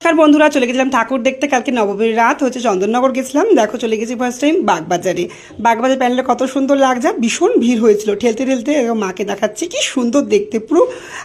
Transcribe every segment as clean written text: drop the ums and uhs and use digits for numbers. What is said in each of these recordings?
আর বন্ধুরা চলে গেছিলাম ঠাকুর দেখতে। কালকে নবমীর রাত হচ্ছে, চন্দননগর গেছিলাম। দেখো চলে গেছি ফার্স্ট টাইম বাগবাজারে। বাগবাজার প্যান্ডেলটা কত সুন্দর লাগছে, ভীষণ ভিড় হয়েছিল। ঠেলতে ঠেলতে মাকে দেখাচ্ছি, কি সুন্দর দেখতে পুরো।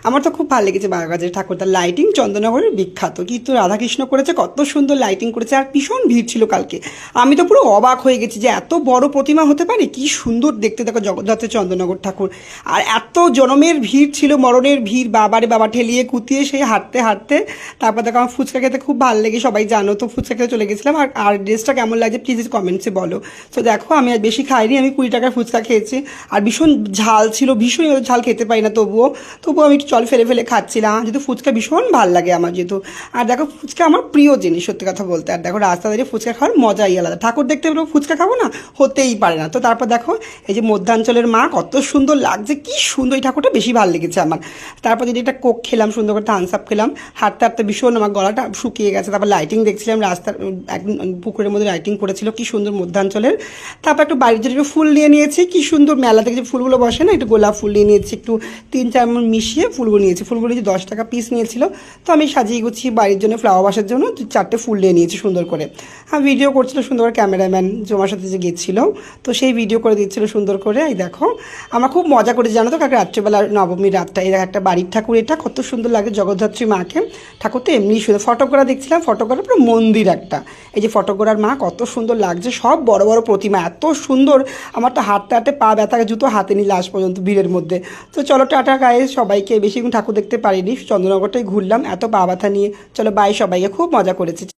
আমার তো খুব ভালো লেগেছে বাগবাজারের ঠাকুরটা। লাইটিং চন্দননগরের বিখ্যাত, কিন্তু রাধাকৃষ্ণ করেছে, কত সুন্দর লাইটিং করেছে। আর ভীষণ ভিড় ছিল কালকে। আমি তো পুরো অবাক হয়ে গেছি যে এত বড় প্রতিমা হতে পারে, কি সুন্দর দেখতে। দেখো জগদ্ধাত্রী চন্দননগর ঠাকুর, আর এত জনমের ভিড় ছিল, মরণের ভিড়। বাবারে বাবা, ঠেলিয়ে কুতিয়ে সেই হাঁটতে হাঁটতে। তারপর দেখো আমার ফুচকা খেতে খুব ভালো লেগে, সবাই জানো তো, ফুচকা খেতে চলে গেছিলাম। আর ড্রেসটা কেমন লাগছে প্লিজ কমেন্টসে বলো। তো দেখো আমি আর বেশি খাইনি, আমি 20 টাকার ফুচকা খেয়েছি। আর ভীষণ ঝাল ছিল, ভীষণ ঝাল খেতে পারি না, তবুও আমি একটু জল ফেলে ফেলে খাচ্ছিলাম, যেহেতু ফুচকা ভীষণ ভালো লাগে আমার যেহেতু। আর দেখো ফুচকা আমার প্রিয় জিনিস সত্যি কথা বলতে। আর দেখো রাস্তা দাঁড়িয়ে ফুচকা খাওয়ার মজাই আলাদা। ঠাকুর দেখতে পেলেও ফুচকা খাবো না, হতেই পারে না। তো তারপর দেখো এই যে মধ্যাঞ্চলের মা, কত সুন্দর লাগছে, কি সুন্দর। এই ঠাকুরটা বেশি ভালো লেগেছে আমার। তারপর যদি একটা কোক খেলাম, সুন্দর করে থামস আপ খেলাম। হাঁটতে হাঁটতে ভীষণ আমার গলাটা শুকিয়ে গেছে। তারপর লাইটিং দেখছিলাম রাস্তার, একদম পুকুরের মধ্যে লাইটিং করেছিল, কি সুন্দর মধ্যাঞ্চলের। তারপর একটু বাড়ির জন্য একটু ফুল নিয়ে নিয়েছি, কি সুন্দর মেলা থেকে যে ফুলগুলো বসে না, একটু গোলাপ ফুল নিয়ে নিয়েছি, একটু 3-4 মিশিয়ে ফুলগুলো নিয়েছি। ফুলগুলো যে 10 টাকা পিস নিয়েছিল। তো আমি সাজিয়ে গুছিয়ে বাড়ির জন্য ফ্লাওয়ার বাসার জন্য 4টে ফুল নিয়ে নিয়েছি সুন্দর করে। আর ভিডিও করছিল সুন্দর করে ক্যামেরাম্যান, জমার সাথে যে গেছিলো, তো সেই ভিডিও করে দিচ্ছিল সুন্দর করে। এই দেখো আমরা খুব মজা করেছি জানো তো কালকে রাত্রেবেলা, নবমীর রাতটা। এই একটা বাড়ির ঠাকুর, এটা কত সুন্দর লাগে জগদ্ধাত্রী মাকে। ঠাকুর তো এমনি সুন্দর। ফটোগ্রা দেখছিলাম, ফটোগ্রাফ পুরো মন্দির একটা। এই যে ফটোগ্রার মা কত সুন্দর লাগছে, সব বড় বড় প্রতিমা, এত সুন্দর। আমার তো হাঁটতে হাঁটতে পা ব্যথা, জুতো হাতে নিয়ে লাস্ট পর্যন্ত ভিড়ের মধ্যে। তো চলো টাটা গায়ে সবাইকে, বেশিক্ষণ ঠাকুর দেখতে পারিনি, চন্দ্রনগরটাই ঘুরলাম, এত পা ব্যথা নিয়ে। চলো বাই সবাইকে, খুব মজা করেছি।